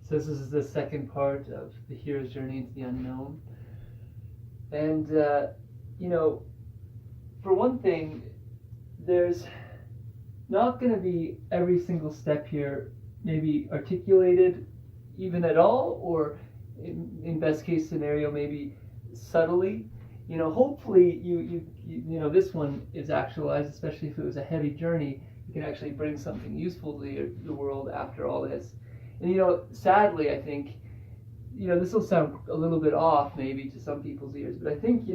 So this is the second part of the hero's journey into the unknown. And, for one thing, there's not going to be every single step here maybe articulated even at all, or in best case scenario, maybe subtly. Hopefully this one is actualized, especially if it was a heavy journey. You can actually bring something useful to the world after all this. And sadly, I think this will sound a little bit off maybe to some people's ears, but I think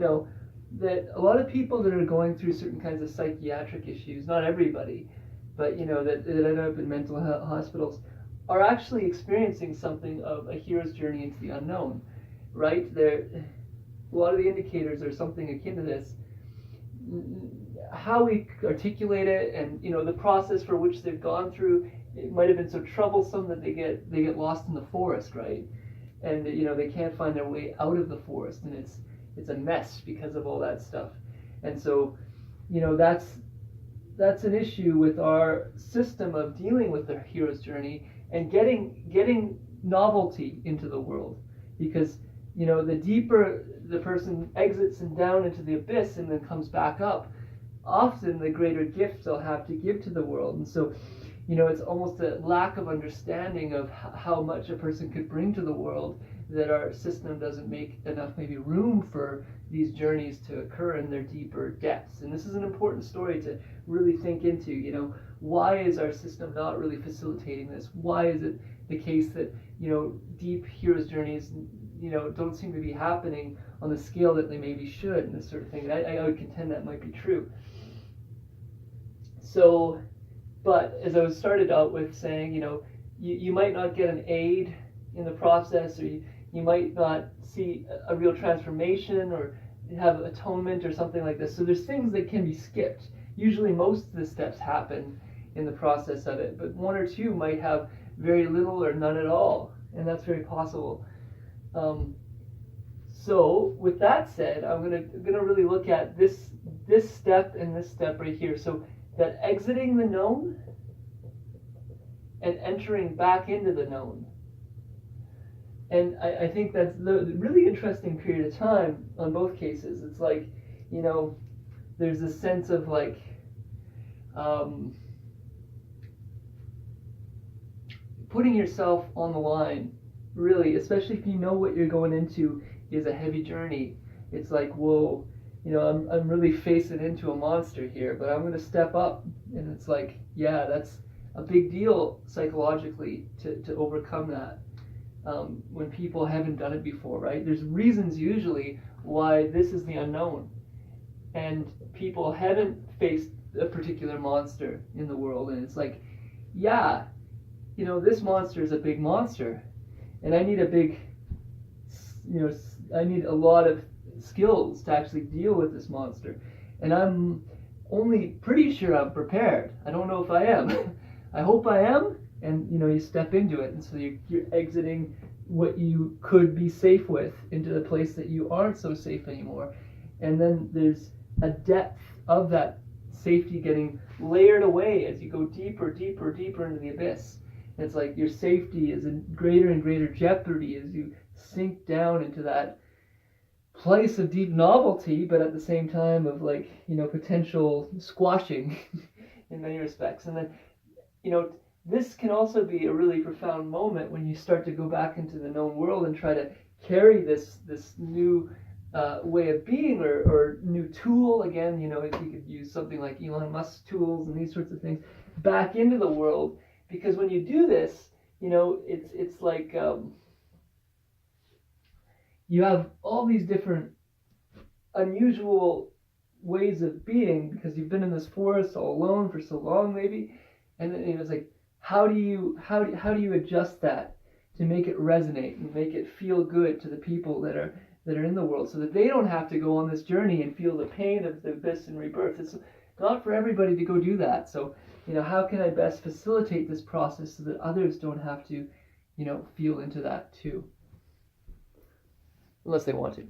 that a lot of people that are going through certain kinds of psychiatric issues, not everybody, but that end up in mental health hospitals, are actually experiencing something of a hero's journey into the unknown, right? A lot of the indicators are something akin to this. How we articulate it, and the process for which they've gone through, it might have been so troublesome that they get lost in the forest, right? And they can't find their way out of the forest, and it's a mess because of all that stuff. And so that's an issue with our system of dealing with the hero's journey and getting novelty into the world, because the deeper the person exits and down into the abyss and then comes back up, often the greater gift they'll have to give to the world. And so it's almost a lack of understanding of how much a person could bring to the world, that our system doesn't make enough maybe room for these journeys to occur in their deeper depths. And this is an important story to really think into. Why is our system not really facilitating this? Why is it the case that deep hero's journeys don't seem to be happening on the scale that they maybe should, and this sort of thing? I would contend that might be true. So, but as I was started out with saying, you might not get an aid in the process, or you might not see a real transformation or have atonement or something like this. So there's things that can be skipped. Usually most of the steps happen in the process of it, but one or two might have very little or none at all, and that's very possible. So with that said, I'm gonna really look at this step and this step right here. So that exiting the known and entering back into the known. And I think that's the really interesting period of time on both cases. It's like, there's a sense of like, putting yourself on the line, really, especially if you know what you're going into is a heavy journey. It's like, whoa, I'm really facing into a monster here, but I'm going to step up. And it's like, yeah, that's a big deal psychologically to overcome that. When people haven't done it before, right? There's reasons usually why this is the unknown, and people haven't faced a particular monster in the world, and it's like, yeah, this monster is a big monster, and I need I need a lot of skills to actually deal with this monster, and I'm only pretty sure I'm prepared. I don't know if I am. I hope I am. And you step into it, and so you're exiting what you could be safe with into the place that you aren't so safe anymore. And then there's a depth of that safety getting layered away as you go deeper into the abyss. And it's like your safety is in greater and greater jeopardy as you sink down into that place of deep novelty, but at the same time of potential squashing in many respects. And then this can also be a really profound moment when you start to go back into the known world and try to carry this new way of being or new tool. Again, if you could use something like Elon Musk's tools and these sorts of things back into the world, because when you do this, it's like you have all these different unusual ways of being because you've been in this forest all alone for so long, maybe, and then it's like, how do you adjust that to make it resonate and make it feel good to the people that are in the world, so that they don't have to go on this journey and feel the pain of the abyss and rebirth? It's not for everybody to go do that. So how can I best facilitate this process so that others don't have to feel into that too, unless they want to.